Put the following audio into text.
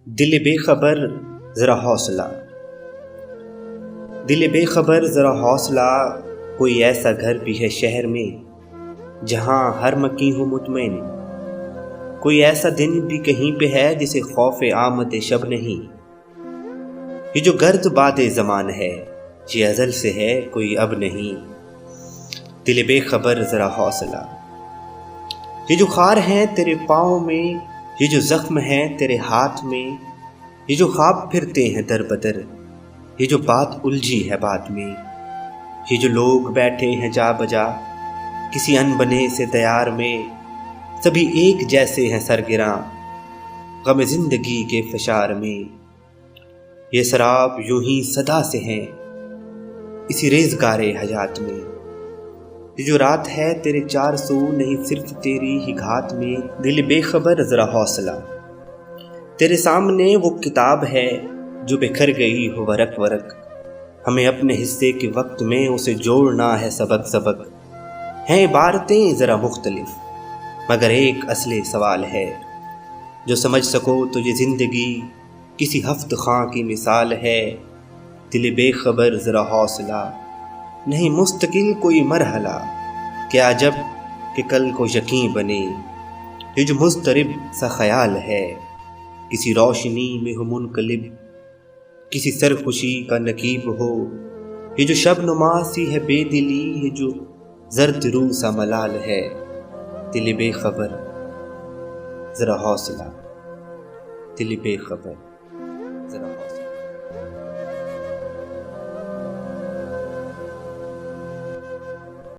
دل بے خبر ذرا حوصلہ، دل بے خبر ذرا حوصلہ، کوئی ایسا گھر بھی ہے شہر میں جہاں ہر مکی ہو مطمئن، کوئی ایسا دن بھی کہیں پہ ہے جسے خوف آمد شب نہیں۔ یہ جو گرد باد زمان ہے یہ ازل سے ہے کوئی اب نہیں، دل بے خبر ذرا حوصلہ۔ یہ جو خار ہیں تیرے پاؤں میں، یہ جو زخم ہیں تیرے ہاتھ میں، یہ جو خواب پھرتے ہیں در بدر، یہ جو بات الجھی ہے بات میں، یہ جو لوگ بیٹھے ہیں جا بجا کسی انبنے سے دیار میں، سبھی ایک جیسے ہیں سرگراں غم زندگی کے فشار میں۔ یہ سراب یوں ہی صدا سے ہیں اسی ریزگار حیات میں، یہ جو رات ہے تیرے چار سو نہیں صرف تیری ہی گھات میں، دل بے خبر ذرا حوصلہ۔ تیرے سامنے وہ کتاب ہے جو بکھر گئی ہو ورق ورق، ہمیں اپنے حصے کے وقت میں اسے جوڑنا ہے سبق سبق۔ ہیں عبارتیں ذرا مختلف مگر ایک اصل سوال ہے، جو سمجھ سکو تو یہ زندگی کسی ہفت خاں کی مثال ہے، دل بے خبر ذرا حوصلہ۔ نہیں مستقل کوئی مرحلہ کیا جب کہ کل کو یقین بنے، یہ جو مضطرب سا خیال ہے کسی روشنی میں ہو منقلب، کسی سرخوشی کا نقیب ہو، یہ جو شب نما سی ہے بے دلی، یہ جو زرد روح سا ملال ہے، دل بے خبر ذرا حوصلہ، دل بے خبر ذرا حوصلہ۔